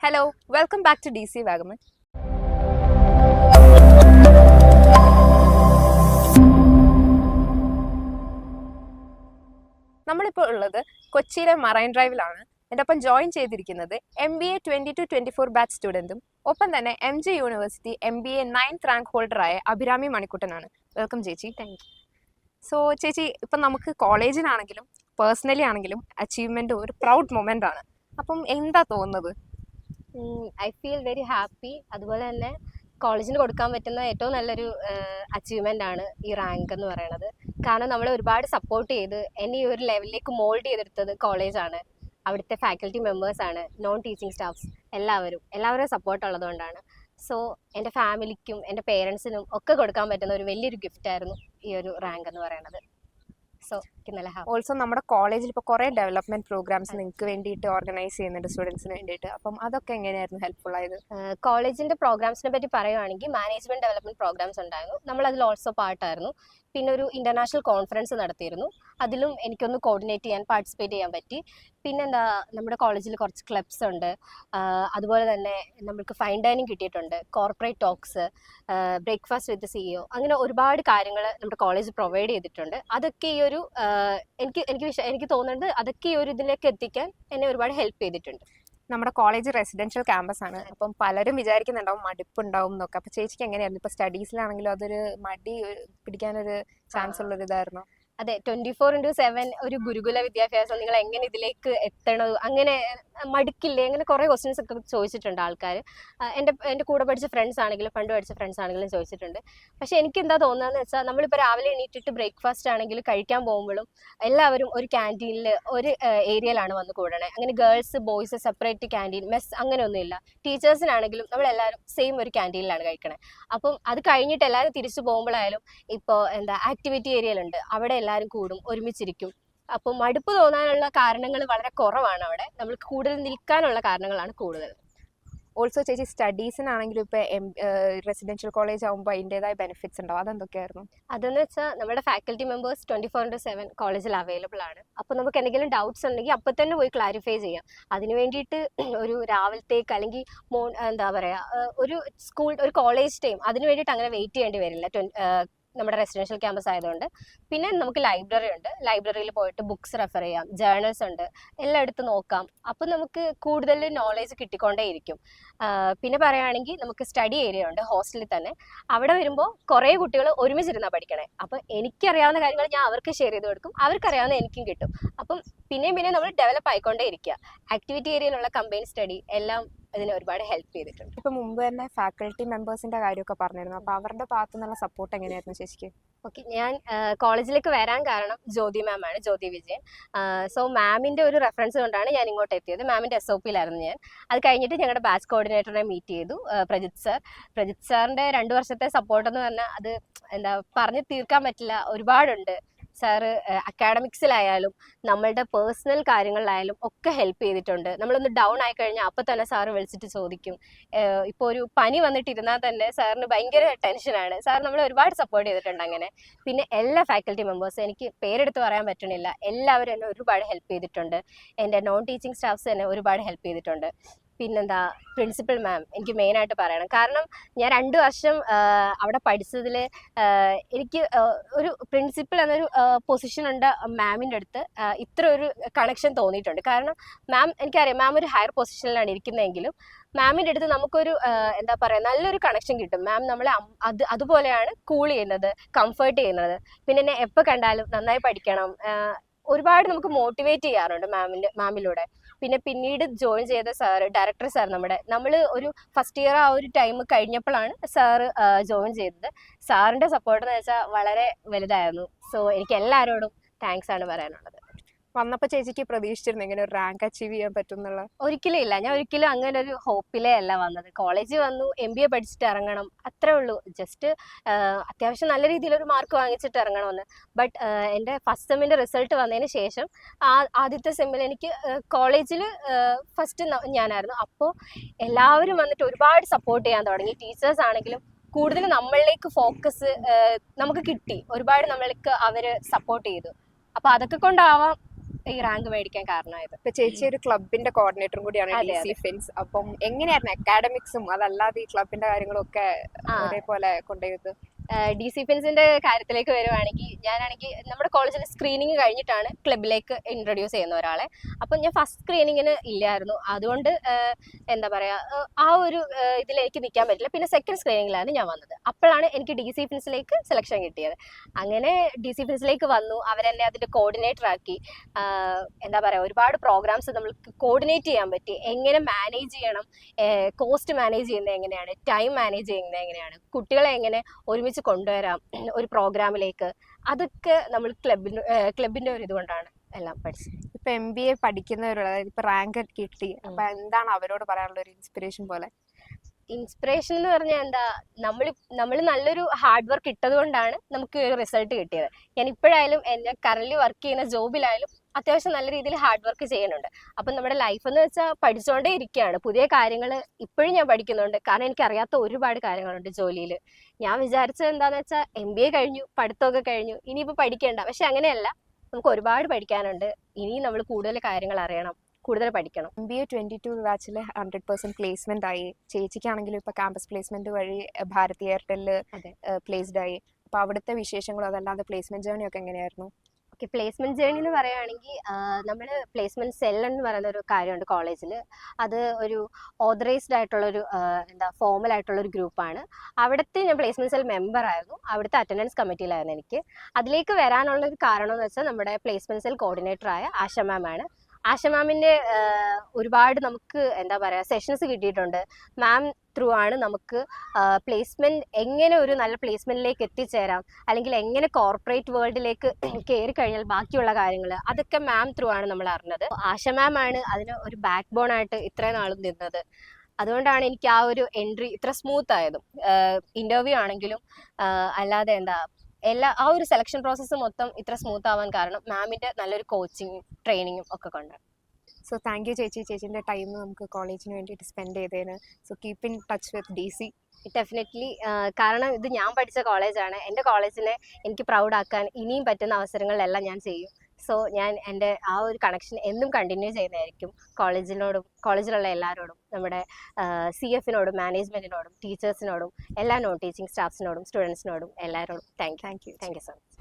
Hello, welcome back to DC Vagaman. നമ്മളിപ്പോൾ ഉള്ളത് കൊച്ചിയിലെ മറൈൻ ഡ്രൈവിലാണ്. എൻ്റെ ഒപ്പം ജോയിൻ ചെയ്തിരിക്കുന്നത് MBA 22-24 ബാച്ച് സ്റ്റുഡൻറ്റും ഒപ്പം തന്നെ MG university MBA 9th rank ഹോൾഡറായ അഭിരാമി മണിക്കുട്ടനാണ്. വെൽക്കം ചേച്ചി. Thank you. സോ ചേച്ചി, ഇപ്പം നമുക്ക് കോളേജിനാണെങ്കിലും പേഴ്സണലി ആണെങ്കിലും അച്ചീവ്മെൻ്റ് ഒരു പ്രൗഡ് മൊമെൻ്റ് ആണ്. അപ്പം എന്താ തോന്നുന്നത്? I feel very happy. അതുപോലെ തന്നെ കോളേജിന് കൊടുക്കാൻ പറ്റുന്ന ഏറ്റവും നല്ലൊരു അച്ചീവ്മെൻ്റ് ആണ് ഈ റാങ്ക് എന്ന് പറയുന്നത്. കാരണം നമ്മളെ ഒരുപാട് സപ്പോർട്ട് ചെയ്ത് എന്നെ ഈ ഒരു ലെവലിലേക്ക് മോൾഡ് ചെയ്തെടുത്തത് കോളേജാണ്, അവിടുത്തെ ഫാക്കൽറ്റി മെമ്പേഴ്സാണ്, നോൺ ടീച്ചിങ് സ്റ്റാഫ്സ് എല്ലാവരും സപ്പോർട്ട് ഉള്ളതുകൊണ്ടാണ്. സോ എൻ്റെ ഫാമിലിക്കും എൻ്റെ പേരൻസിനും ഒക്കെ കൊടുക്കാൻ പറ്റുന്ന ഒരു വലിയൊരു ഗിഫ്റ്റായിരുന്നു ഈ ഒരു റാങ്ക് എന്ന് പറയുന്നത്. സോ നല്ല ഹാപ്പി. ഓൾസോ നമ്മുടെ കോളേജിൽ ഇപ്പോൾ കുറേ ഡെവലപ്മെന്റ് പ്രോഗ്രാംസ് നിങ്ങൾക്ക് വേണ്ടിയിട്ട് ഓർഗനൈസ് ചെയ്യുന്നുണ്ട് സ്റ്റുഡൻസിന് വേണ്ടിയിട്ട്. അപ്പം അതൊക്കെ എങ്ങനെയായിരുന്നു ഹെൽപ്ഫുൾ ആയത്? കോളേജിന്റെ പ്രോഗ്രാംസിനെ പറ്റി പറയുകയാണെങ്കിൽ മാനേജ്മെന്റ് ഡെവലപ്മെന്റ് പ്രോഗ്രാംസ് ഉണ്ടായിരുന്നു. നമ്മൾ അതിൽ ഓൾസോ പാർട്ടായിരുന്നു. പിന്നെ ഒരു ഇന്റർനാഷണൽ കോൺഫറൻസ് നടത്തിയിരുന്നു. അതിലും എനിക്കൊന്ന് കോർഡിനേറ്റ് ചെയ്യാൻ പാർട്ടിസിപ്പേറ്റ് ചെയ്യാൻ പറ്റി. പിന്നെന്താ, നമ്മുടെ കോളേജിൽ കുറച്ച് ക്ലബ്സ് ഉണ്ട്. അതുപോലെ തന്നെ നമുക്ക് ഫൈൻ ഡൈനിങ് കിട്ടിയിട്ടുണ്ട്, കോർപ്പറേറ്റ് ടോക്സ്, ബ്രേക്ക്ഫാസ്റ്റ് വിത്ത് CEO, അങ്ങനെ ഒരുപാട് കാര്യങ്ങൾ നമ്മുടെ കോളേജ് പ്രൊവൈഡ് ചെയ്തിട്ടുണ്ട്. അതൊക്കെ ഈ ഒരു എനിക്ക് തോന്നുന്നത് അതൊക്കെ ഈ ഒരു ഇതിലേക്ക് എത്തിക്കാൻ എന്നെ ഒരുപാട് ഹെൽപ്പ് ചെയ്തിട്ടുണ്ട്. നമ്മുടെ കോളേജ് റെസിഡൻഷ്യൽ ക്യാമ്പസ് ആണ്. അപ്പം പലരും വിചാരിക്കുന്നുണ്ടാവും മടുപ്പുണ്ടാവും എന്നൊക്കെ. അപ്പൊ ചേച്ചിക്ക് എങ്ങനെയായിരുന്നു? ഇപ്പൊ സ്റ്റഡീസിലാണെങ്കിലും അതൊരു മടി പിടിക്കാനൊരു ചാൻസ് ഉള്ളൊരു ഇതായിരുന്നു? അതെ, 24/7 ഒരു ഗുരുകുല വിദ്യാഭ്യാസം, നിങ്ങൾ എങ്ങനെ ഇതിലേക്ക് എത്തണോ, അങ്ങനെ മടുക്കില്ലേ, അങ്ങനെ കുറേ ക്വസ്റ്റ്യൻസ് ഒക്കെ ചോദിച്ചിട്ടുണ്ട് ആൾക്കാർ. എൻ്റെ കൂടെ പഠിച്ച ഫ്രണ്ട്സ് ആണെങ്കിലും പണ്ട് പഠിച്ച ഫ്രണ്ട്സ് ആണെങ്കിലും ചോദിച്ചിട്ടുണ്ട്. പക്ഷെ എനിക്ക് എന്താ തോന്നുന്നതെന്ന് വെച്ചാൽ, നമ്മളിപ്പോൾ രാവിലെ എണീറ്റിട്ട് ബ്രേക്ക്ഫാസ്റ്റ് ആണെങ്കിലും കഴിക്കാൻ പോകുമ്പോഴും എല്ലാവരും ഒരു ക്യാൻറ്റീനിൽ ഒരു ഏരിയയിലാണ് വന്ന് കൂടണേ. അങ്ങനെ girls boys separate canteen mess അങ്ങനെയൊന്നുമില്ല. ടീച്ചേഴ്സിനാണെങ്കിലും നമ്മളെല്ലാവരും സെയിം ഒരു ക്യാൻറ്റീനിലാണ് കഴിക്കണേ. അപ്പം അത് കഴിഞ്ഞിട്ട് എല്ലാവരും തിരിച്ചു പോകുമ്പോഴായാലും ഇപ്പോൾ ആക്ടിവിറ്റി ഏരിയയിലുണ്ട്, അവിടെ എല്ലാവരും കൂടും, ഒരുമിച്ചിരിക്കും. അപ്പോൾ മടുപ്പ് തോന്നാനുള്ള കാരണങ്ങൾ വളരെ കുറവാണ്. അവിടെ നമ്മൾ കൂടുതൽ നിൽക്കാനുള്ള കാരണങ്ങളാണ് കൂടുതൽ. ഓൾസോ ചേച്ചി, സ്റ്റഡീസിനാണെങ്കിലും ഇപ്പൊ റെസിഡൻഷ്യൽ കോളേജ് ആകുമ്പോൾ അതിൻ്റെതായ ബെനിഫിറ്റ്സ് ഉണ്ടാവും. അതെന്തൊക്കെയായിരുന്നു? അതെന്ന് വെച്ചാൽ നമ്മുടെ ഫാക്കൽറ്റി മെമ്പേഴ്സ് 24/7 കോളേജിൽ അവൈലബിൾ ആണ്. അപ്പോൾ നമുക്ക് എന്തെങ്കിലും ഡൗട്ട്സ് ഉണ്ടെങ്കിൽ അപ്പം തന്നെ പോയി ക്ലാരിഫൈ ചെയ്യാം. അതിന് വേണ്ടിയിട്ട് ഒരു രാവിലത്തേക്ക് അല്ലെങ്കിൽ എന്താ പറയുക, ഒരു കോളേജ് ടൈം അതിന് വേണ്ടിയിട്ട് അങ്ങനെ വെയിറ്റ് ചെയ്യേണ്ടി വരില്ല നമ്മുടെ റെസിഡൻഷ്യൽ ക്യാമ്പസ് ആയതുകൊണ്ട്. പിന്നെ നമുക്ക് ലൈബ്രറി ഉണ്ട്, ലൈബ്രറിയിൽ പോയിട്ട് ബുക്സ് റെഫർ ചെയ്യാം, ജേർണൽസ് ഉണ്ട്, എല്ലാം എടുത്ത് നോക്കാം. അപ്പം നമുക്ക് കൂടുതൽ നോളേജ് കിട്ടിക്കൊണ്ടേയിരിക്കും. പിന്നെ പറയുകയാണെങ്കിൽ നമുക്ക് സ്റ്റഡി ഏരിയ ഉണ്ട് ഹോസ്റ്റലിൽ തന്നെ. അവിടെ വരുമ്പോൾ കുറേ കുട്ടികൾ ഒരുമിച്ചിരുന്നാണ് പഠിക്കണേ. അപ്പം എനിക്കറിയാവുന്ന കാര്യങ്ങൾ ഞാൻ അവർക്ക് ഷെയർ ചെയ്ത് കൊടുക്കും, അവർക്കറിയാവുന്ന എനിക്കും കിട്ടും. അപ്പം പിന്നെയും നമ്മൾ ഡെവലപ്പ് ആയിക്കൊണ്ടേ ഇരിക്കുക. ആക്ടിവിറ്റി ഏരിയയിലുള്ള കമ്പൈൻ സ്റ്റഡി എല്ലാം ഇതിനെ ഒരുപാട് ഹെൽപ്പ് ചെയ്തിട്ടുണ്ട്. ഇപ്പൊ മുമ്പ് തന്നെ ഫാക്കൽറ്റി മെമ്പേഴ്സിന്റെ കാര്യമൊക്കെ പറഞ്ഞിരുന്നു. അപ്പൊ അവരുടെ ഭാഗത്തു നിന്നുള്ള സപ്പോർട്ട് എങ്ങനെയായിരുന്നു ചേച്ചിക്ക്? ഓക്കെ, ഞാൻ കോളേജിലേക്ക് വരാൻ കാരണം ജ്യോതി മാം ആണ്, ജ്യോതി വിജയൻ. സോ മാമിന്റെ ഒരു റെഫറൻസ് കൊണ്ടാണ് ഞാൻ ഇങ്ങോട്ട് എത്തിയത്. മാമിന്റെ SOPയിലായിരുന്നു ഞാൻ. അത് കഴിഞ്ഞിട്ട് ഞങ്ങളുടെ ബാച്ച് കോർഡിനേറ്ററെ മീറ്റ് ചെയ്തു, പ്രജിത് സാറിന്റെ 2 വർഷത്തെ സപ്പോർട്ട് എന്ന് പറഞ്ഞാൽ അത് പറഞ്ഞു തീർക്കാൻ പറ്റില്ല, ഒരുപാടുണ്ട്. സാറ് അക്കാഡമിക്സിലായാലും നമ്മളുടെ പേഴ്സണൽ കാര്യങ്ങളിലായാലും ഒക്കെ ഹെൽപ്പ് ചെയ്തിട്ടുണ്ട്. നമ്മളൊന്ന് ഡൗൺ ആയി കഴിഞ്ഞാൽ അപ്പം തന്നെ സാറ് വിളിച്ചിട്ട് ചോദിക്കും. ഇപ്പോൾ ഒരു പനി വന്നിട്ടിരുന്നാൽ തന്നെ സാറിന് ഭയങ്കര ടെൻഷനാണ്. സാർ നമ്മളെ ഒരുപാട് സപ്പോർട്ട് ചെയ്തിട്ടുണ്ട്. അങ്ങനെ പിന്നെ എല്ലാ ഫാക്കൽറ്റി മെമ്പേഴ്സും, എനിക്ക് പേരെടുത്ത് പറയാൻ പറ്റണില്ല, എല്ലാവരും എന്നെ ഒരുപാട് ഹെൽപ്പ് ചെയ്തിട്ടുണ്ട്. എൻ്റെ നോൺ ടീച്ചിങ് സ്റ്റാഫ്സ് എന്നെ ഒരുപാട് ഹെൽപ്പ് ചെയ്തിട്ടുണ്ട്. പിന്നെന്താ, പ്രിൻസിപ്പൽ മാം എനിക്ക് മെയിനായിട്ട് പറയണം. കാരണം ഞാൻ 2 വർഷം അവിടെ പഠിച്ചതിൽ എനിക്ക് ഒരു പ്രിൻസിപ്പൽ എന്നൊരു പൊസിഷൻ ഉണ്ട് മാമിൻ്റെ അടുത്ത് ഇത്ര ഒരു കണക്ഷൻ തോന്നിയിട്ടുണ്ട്. കാരണം മാം, എനിക്കറിയാം മാം ഒരു ഹയർ പൊസിഷനിലാണ് ഇരിക്കുന്നതെങ്കിലും മാമിൻ്റെ അടുത്ത് നമുക്കൊരു എന്താ പറയുക, നല്ലൊരു കണക്ഷൻ കിട്ടും. മാം നമ്മളെ അതുപോലെയാണ് കൂൾ ചെയ്യുന്നത്, കംഫർട്ട് ചെയ്യുന്നത്. പിന്നെ എന്നെ എപ്പോൾ കണ്ടാലും നന്നായി പഠിക്കണം, ഒരുപാട് നമുക്ക് മോട്ടിവേറ്റ് ചെയ്യാറുണ്ട് മാമിലൂടെ. പിന്നെ പിന്നീട് ജോയിൻ ചെയ്ത സാറ്, ഡയറക്ടർ സാർ, നമ്മൾ ഒരു ഫസ്റ്റ് ഇയർ ആ ഒരു ടൈം കഴിഞ്ഞപ്പോഴാണ് സാറ് ജോയിൻ ചെയ്തത്. സാറിൻ്റെ സപ്പോർട്ട് എന്ന് വെച്ചാൽ വളരെ വലുതായിരുന്നു. സോ എനിക്ക് എല്ലാവരോടും താങ്ക്സ് ആണ് പറയാനുള്ളത്. വന്നപ്പോൾ ചേച്ചിക്ക് പ്രതീക്ഷിച്ചിരുന്നു ഇങ്ങനെ ഒരു റാങ്ക് അച്ചീവ് ചെയ്യാൻ പറ്റും എന്നുള്ള? ഒരിക്കലും ഇല്ല. ഞാൻ ഒരിക്കലും അങ്ങനെ ഒരു ഹോപ്പിലേ അല്ല വന്നത്. കോളേജിൽ വന്നു, MBA പഠിച്ചിട്ട് ഇറങ്ങണം, അത്രേ ഉള്ളൂ. ജസ്റ്റ് അത്യാവശ്യം നല്ല രീതിയിലൊരു മാർക്ക് വാങ്ങിച്ചിട്ട് ഇറങ്ങണമെന്ന്. ബട്ട് എൻ്റെ ഫസ്റ്റ് സെമ്മിൻ്റെ റിസൾട്ട് വന്നതിന് ശേഷം ആദ്യത്തെ സെമ്മിൽ എനിക്ക് കോളേജിൽ ഫസ്റ്റ് ഞാനായിരുന്നു. അപ്പോൾ എല്ലാവരും വന്നിട്ട് ഒരുപാട് സപ്പോർട്ട് ചെയ്യാൻ തുടങ്ങി. ടീച്ചേഴ്സ് ആണെങ്കിലും കൂടുതൽ നമ്മളിലേക്ക് ഫോക്കസ് നമുക്ക് കിട്ടി, ഒരുപാട് നമ്മൾക്ക് അവർ സപ്പോർട്ട് ചെയ്തു. അപ്പോൾ അതൊക്കെ കൊണ്ടാവാം ഈ റാങ്ക് മേടിക്കാൻ കാരണമായത്. ഇപ്പൊ ചേച്ചി ഒരു ക്ലബിന്റെ കോർഡിനേറ്ററും കൂടിയാണ് അതെ, DC ഫിൻസ്. അപ്പം എങ്ങനെയായിരുന്നു അക്കാഡമിക്സും അതല്ലാതെ ഈ ക്ലബിന്റെ കാര്യങ്ങളും ഒക്കെ ഒരേപോലെ കൊണ്ടുപോയത്? DC ഫിൻസിന്റെ കാര്യത്തിലേക്ക് വരുവാണെങ്കിൽ ഞാനാണെങ്കിൽ നമ്മുടെ കോളേജിൽ സ്ക്രീനിങ് കഴിഞ്ഞിട്ടാണ് ക്ലബിലേക്ക് ഇൻട്രൊഡ്യൂസ് ചെയ്യുന്ന ഒരാളെ. അപ്പം ഞാൻ ഫസ്റ്റ് സ്ക്രീനിങ്ങിന് ഇല്ലായിരുന്നു. അതുകൊണ്ട് എന്താ പറയുക, ആ ഒരു ഇതിലേക്ക് നിൽക്കാൻ പറ്റില്ല. പിന്നെ സെക്കൻഡ് സ്ക്രീനിങ്ങിലാണ് ഞാൻ വന്നത്. അപ്പോഴാണ് എനിക്ക് DC ഫിൻസിലേക്ക് സെലക്ഷൻ കിട്ടിയത്. അങ്ങനെ DC ഫിൻസിലേക്ക് വന്നു. അവരെന്നെ അതിൻ്റെ കോർഡിനേറ്റർ ആക്കി. എന്താ പറയുക, ഒരുപാട് പ്രോഗ്രാംസ് നമ്മൾക്ക് കോർഡിനേറ്റ് ചെയ്യാൻ പറ്റി. എങ്ങനെ മാനേജ് ചെയ്യണം, കോസ്റ്റ് മാനേജ് ചെയ്യുന്നത് എങ്ങനെയാണ്, ടൈം മാനേജ് ചെയ്യുന്നത് എങ്ങനെയാണ്, കുട്ടികളെ എങ്ങനെ ഒരുമിച്ച് കൊണ്ടുവരാം ഒരു പ്രോഗ്രാമിലേക്ക്, അതൊക്കെ നമ്മൾ ക്ലബിന്റെ ഒരു ഇതുകൊണ്ടാണ് എല്ലാം പഠിച്ചത്. ഇപ്പൊ MBA പഠിക്കുന്നവരോട്, അതായത് ഇപ്പൊ റാങ്ക് കിട്ടി, അപ്പൊ എന്താണ് അവരോട് പറയാനുള്ള ഒരു ഇൻസ്പിറേഷൻ പോലെ? ഇൻസ്പിറേഷൻ എന്ന് പറഞ്ഞാൽ എന്താ, നമ്മൾ നല്ലൊരു ഹാർഡ് വർക്ക് ഇട്ടത് കൊണ്ടാണ് നമുക്ക് ഒരു റിസൾട്ട് കിട്ടിയത്. ഞാൻ ഇപ്പോഴായാലും എന്നെ കറന്റ് വർക്ക് ചെയ്യുന്ന ജോബിലായാലും അത്യാവശ്യം നല്ല രീതിയിൽ ഹാർഡ് വർക്ക് ചെയ്യുന്നുണ്ട്. അപ്പം നമ്മുടെ ലൈഫ് എന്ന് വെച്ചാൽ പഠിച്ചുകൊണ്ടേ ഇരിക്കുകയാണ്. പുതിയ കാര്യങ്ങൾ ഇപ്പോഴും ഞാൻ പഠിക്കുന്നുണ്ട്. കാരണം എനിക്കറിയാത്ത ഒരുപാട് കാര്യങ്ങളുണ്ട് ജോലിയിൽ. ഞാൻ വിചാരിച്ചത് എന്താണെന്ന് വെച്ചാൽ MBA കഴിഞ്ഞു, പഠിത്തമൊക്കെ കഴിഞ്ഞു, ഇനിയിപ്പോൾ പഠിക്കേണ്ട. പക്ഷെ അങ്ങനെയല്ല, നമുക്ക് ഒരുപാട് പഠിക്കാനുണ്ട്. ഇനിയും നമ്മൾ കൂടുതൽ കാര്യങ്ങൾ അറിയണം, കൂടുതൽ പഠിക്കണം. MBA 22 ബാച്ചിൽ 100% പ്ലേസ്മെന്റ് ആയി. ചേച്ചിക്കാണെങ്കിലും ഇപ്പൊ ക്യാമ്പസ് പ്ലേസ്മെന്റ് വഴി ഭാരതി എയർടെല് പ്ലേസ്ഡ് ആയി. അപ്പൊ അവിടുത്തെ വിശേഷങ്ങളും അതല്ലാതെ പ്ലേസ്മെന്റ് ജേർണി ഒക്കെ എങ്ങനെയായിരുന്നു? ഓക്കെ, പ്ലേസ്മെന്റ് ജേർണി എന്ന് പറയുകയാണെങ്കിൽ നമ്മൾ പ്ലേസ്മെന്റ് സെൽ എന്ന് പറയുന്ന ഒരു കാര്യമുണ്ട് കോളേജിൽ. അത് ഒരു ഓതറൈസ്ഡ് ആയിട്ടുള്ളൊരു ഫോമൽ ആയിട്ടുള്ളൊരു ഗ്രൂപ്പാണ്. അവിടുത്തെ ഞാൻ പ്ലേസ്മെന്റ് സെൽ മെമ്പർ ആയിരുന്നു. അവിടുത്തെ അറ്റൻഡൻസ് കമ്മിറ്റിയിലായിരുന്നു എനിക്ക്. അതിലേക്ക് വരാനുള്ള ഒരു കാരണം എന്ന് വെച്ചാൽ നമ്മുടെ പ്ലേസ്മെന്റ് സെൽ കോർഡിനേറ്ററായ ആശ മാം ആണ്. ആശ മാമിൻ്റെ ഒരുപാട് നമുക്ക് എന്താ പറയുക സെഷൻസ് കിട്ടിയിട്ടുണ്ട്. മാം ത്രൂ ആണ് നമുക്ക് പ്ലേസ്മെന്റ് എങ്ങനെ ഒരു നല്ല പ്ലേസ്മെന്റിലേക്ക് എത്തിച്ചേരാം, അല്ലെങ്കിൽ എങ്ങനെ കോർപ്പറേറ്റ് വേൾഡിലേക്ക് കയറി കഴിഞ്ഞാൽ ബാക്കിയുള്ള കാര്യങ്ങൾ അതൊക്കെ മാം ത്രൂ ആണ് നമ്മൾ അറിഞ്ഞത്. ആശ മാം ആണ് അതിന് ഒരു ബാക്ക് ബോൺ ആയിട്ട് ഇത്രയും നാളും നിന്നത്. അതുകൊണ്ടാണ് എനിക്ക് ആ ഒരു എൻട്രി ഇത്ര സ്മൂത്ത് ആയതും. ഇന്റർവ്യൂ ആണെങ്കിലും അല്ലാതെ ആ ഒരു സെലക്ഷൻ പ്രോസസ്സ് മൊത്തം ഇത്ര സ്മൂത്ത് ആവാൻ കാരണം മാമിന്റെ നല്ലൊരു കോച്ചിങ്ങും ട്രെയിനിങ്ങും ഒക്കെ കൊണ്ടാണ്. സോ താങ്ക് യു ചേച്ചി, ചേച്ചിൻ്റെ ടൈം നമുക്ക് കോളേജിന് വേണ്ടിയിട്ട് സ്പെൻഡ് ചെയ്തതിന്. So keep in touch with DC. Definitely. കാരണം ഇത് ഞാൻ പഠിച്ച കോളേജാണ്. എൻ്റെ കോളേജിനെ എനിക്ക് പ്രൗഡാക്കാൻ ഇനിയും പറ്റുന്ന അവസരങ്ങളിലെല്ലാം ഞാൻ ചെയ്യും. സോ ഞാൻ എൻ്റെ ആ ഒരു കണക്ഷൻ എന്നും കണ്ടിന്യൂ ചെയ്യുന്നതായിരിക്കും കോളേജിലുള്ള എല്ലാവരോടും, നമ്മുടെ CFനോടും മാനേജ്മെൻറ്റിനോടും ടീച്ചേഴ്സിനോടും എല്ലാ നോൺ ടീച്ചിങ് സ്റ്റാഫ്സിനോടും സ്റ്റുഡൻസിനോടും എല്ലാവരോടും താങ്ക് യു സോ മച്ച്.